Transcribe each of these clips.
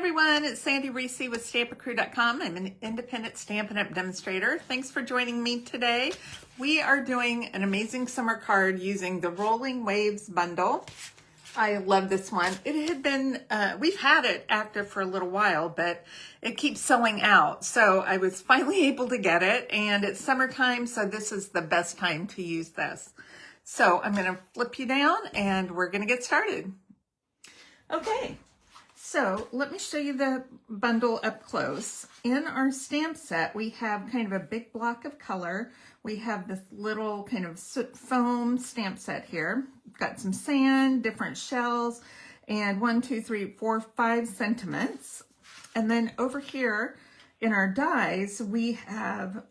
everyone, it's Sandy Reese with StampACrew.com. I'm an independent Stampin' Up! Demonstrator. Thanks for joining me today. We are doing an amazing summer card using the Rolling Waves bundle. I love this one. It had been, we've had it active for a little while, but it keeps selling out. So I was finally able to get it, and it's summertime, so this is the best time to use this. So I'm going to flip you down and we're going to get started. Okay. So let me show you the bundle up close. In our stamp set, we have kind of a big block of color. We have this little kind of foam stamp set here. We've got some sand, different shells, and 1, 2, 3, 4, 5 sentiments. And then over here in our dies, we have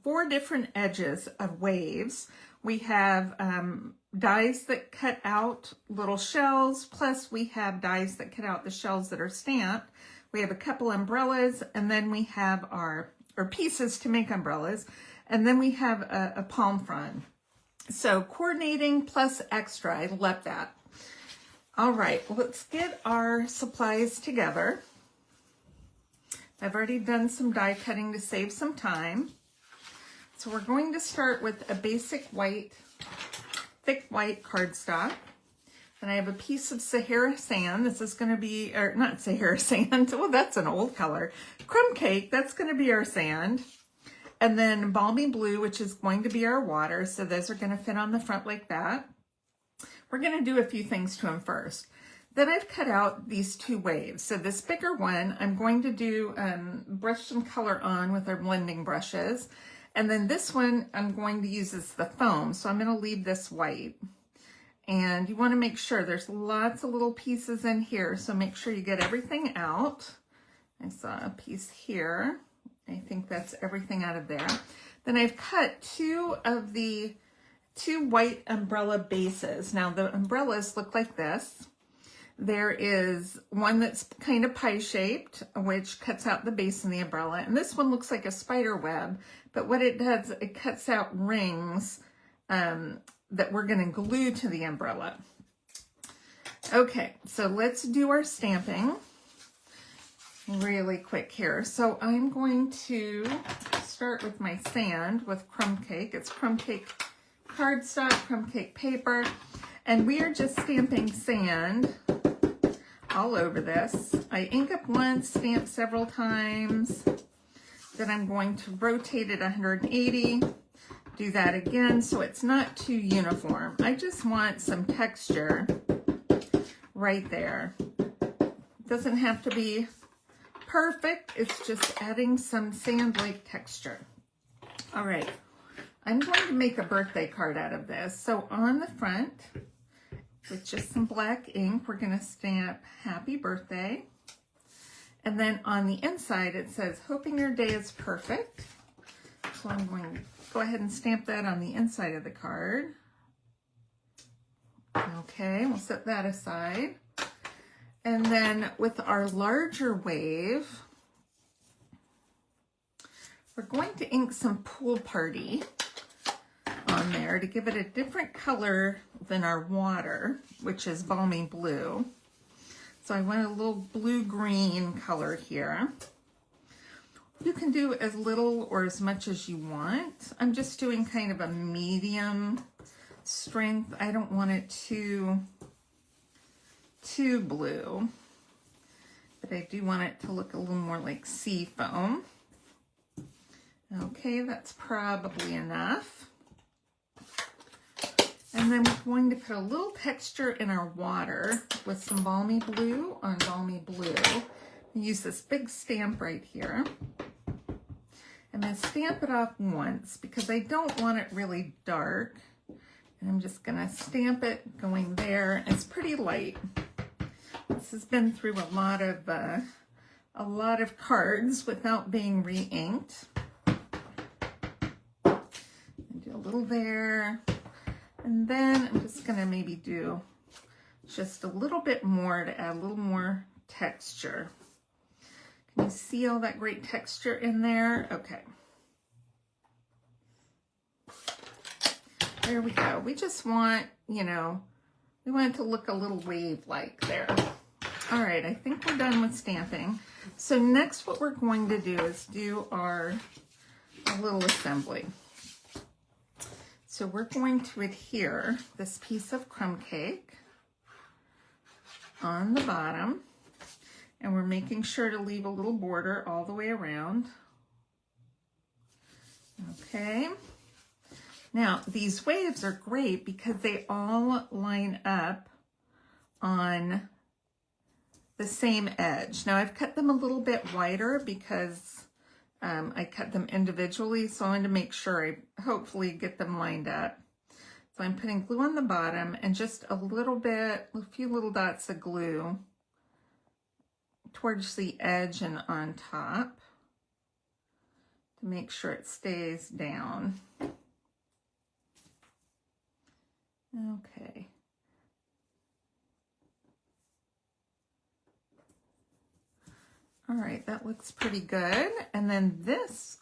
4 different edges of waves. We have dies that cut out little shells, plus we have dies that cut out the shells that are stamped. We have a couple umbrellas, and then we have our pieces to make umbrellas, and then we have a palm frond. So coordinating plus extra, I love that. All right, let's get our supplies together. I've already done some die cutting to save some time. So we're going to start with a basic white, thick white cardstock. And I have a piece of Sahara sand. This is going to be, or not Sahara sand, well, that's an old color. Crumb cake, that's going to be our sand. And then balmy blue, which is going to be our water. So those are going to fit on the front like that. We're going to do a few things to them first. Then I've cut out these 2 waves. So this bigger one, I'm going to do, brush some color on with our blending brushes. And then this one I'm going to use as the foam, so I'm going to leave this white. And you want to make sure there's lots of little pieces in here, so make sure you get everything out. I saw a piece here. I think that's everything out of there. Then I've cut 2 of the 2 white umbrella bases. Now the umbrellas look like this. There is one that's kind of pie-shaped, which cuts out the base in the umbrella. And this one looks like a spider web, but what it does, it cuts out rings that we're going to glue to the umbrella. Okay, so let's do our stamping really quick here. So I'm going to start with my sand with crumb cake. It's crumb cake cardstock, crumb cake paper, and we are just stamping sand all over this. I ink up once, stamp several times. Then I'm going to rotate it 180, do that again so it's not too uniform. I just want some texture right there. It doesn't have to be perfect, it's just adding some sand-like texture. All right, I'm going to make a birthday card out of this. So on the front, with just some black ink, we're going to stamp Happy Birthday. And then on the inside, it says, hoping your day is perfect. So I'm going to go ahead and stamp that on the inside of the card. Okay, we'll set that aside. And then with our larger wave, we're going to ink some Pool Party on there to give it a different color than our water, which is balmy blue. So I want a little blue-green color here. You can do as little or as much as you want. I'm just doing kind of a medium strength. I don't want it too blue, but I do want it to look a little more like sea foam. Okay, that's probably enough. And then we're going to put a little texture in our water with some balmy blue on balmy blue. Use this big stamp right here. And then stamp it off once because I don't want it really dark. And I'm just gonna stamp it going there. It's pretty light. This has been through a lot of cards without being re-inked. Do a little there. And then I'm just going to maybe do just a little bit more to add a little more texture. Can you see all that great texture in there? Okay. There we go. We just want, you know, we want it to look a little wave-like there. All right, I think we're done with stamping. So next what we're going to do is do our little assembly. So we're going to adhere this piece of crumb cake on the bottom, and we're making sure to leave a little border all the way around. Okay. Now, these waves are great because they all line up on the same edge. Now, I've cut them a little bit wider because I cut them individually, so I wanted to make sure I hopefully get them lined up. So I'm putting glue on the bottom and just a little bit, a few little dots of glue towards the edge and on top to make sure it stays down. Okay. All right, that looks pretty good. And then this,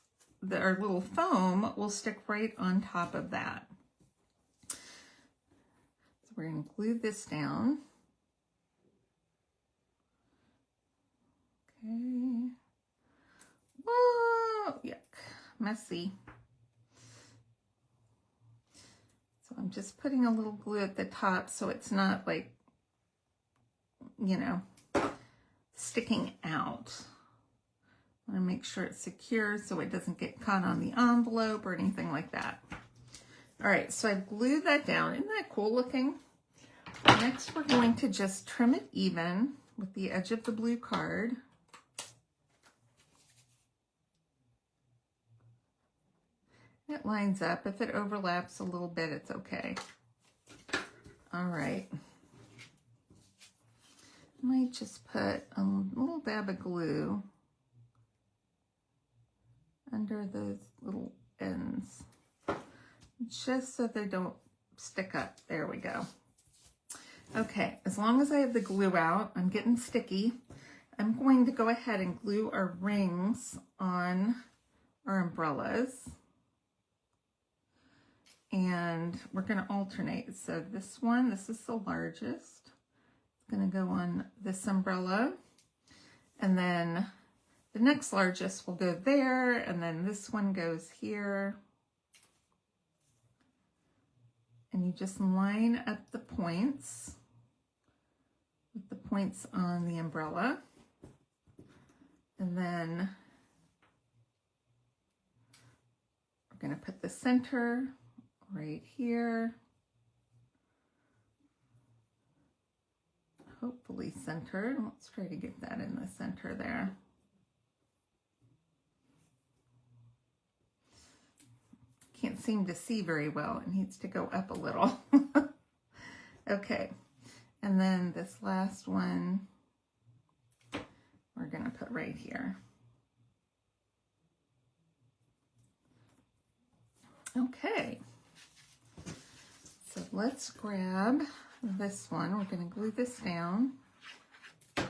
our little foam will stick right on top of that. So we're going to glue this down. Okay. Whoa, yuck, messy. So I'm just putting a little glue at the top so it's not like, you know, sticking out. I want to make sure it's secure so it doesn't get caught on the envelope or anything like that. All right, so I've glued that down. Isn't that cool looking? Next, we're going to just trim it even with the edge of the blue card. It lines up. If it overlaps a little bit, it's okay. All right. I might just put a little dab of glue under those little ends, just so they don't stick up. There we go. Okay, as long as I have the glue out, I'm getting sticky. I'm going to go ahead and glue our rings on our umbrellas. And we're going to alternate. So this one, this is the largest. It's going to go on this umbrella. And then the next largest will go there. And then this one goes here. And you just line up the points with the points on the umbrella. And then we're going to put the center right here, hopefully centered. Let's try to get that in the center there. Can't seem to see very well. It needs to go up a little. Okay, and then this last one we're going to put right here. Okay. So let's grab this one. We're going to glue this down. Got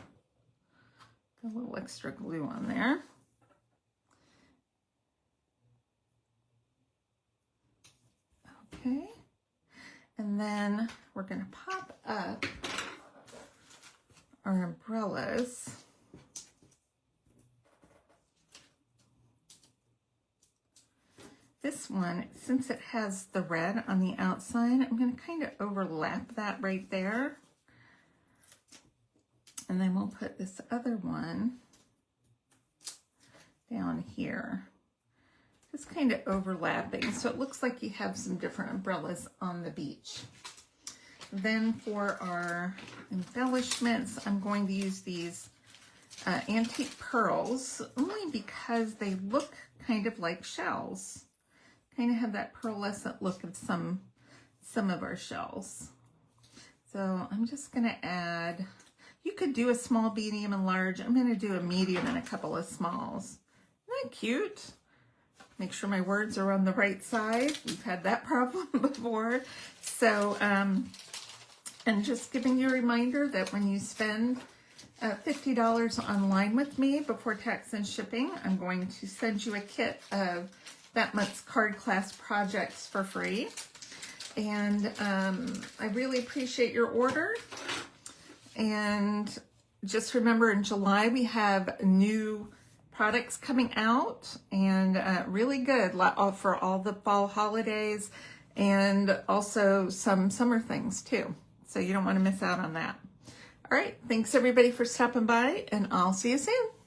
a little extra glue on there. Okay. And then we're going to pop up our umbrellas. This one, since it has the red on the outside, I'm going to kind of overlap that right there. And then we'll put this other one down here. Just kind of overlapping, so it looks like you have some different umbrellas on the beach. Then for our embellishments, I'm going to use these antique pearls, only because they look kind of like shells. Kind of have that pearlescent look of some of our shells. So I'm just going to add, you could do a small, medium, and large. I'm going to do a medium and a couple of smalls. Isn't that cute? Make sure my words are on the right side. We've had that problem before. So, and just giving you a reminder that when you spend $50 online with me before tax and shipping, I'm going to send you a kit of that month's card class projects for free. And I really appreciate your order. And just remember in July we have new products coming out, and really good for all the fall holidays, and also some summer things too. So you don't want to miss out on that. All right, thanks everybody for stopping by, and I'll see you soon.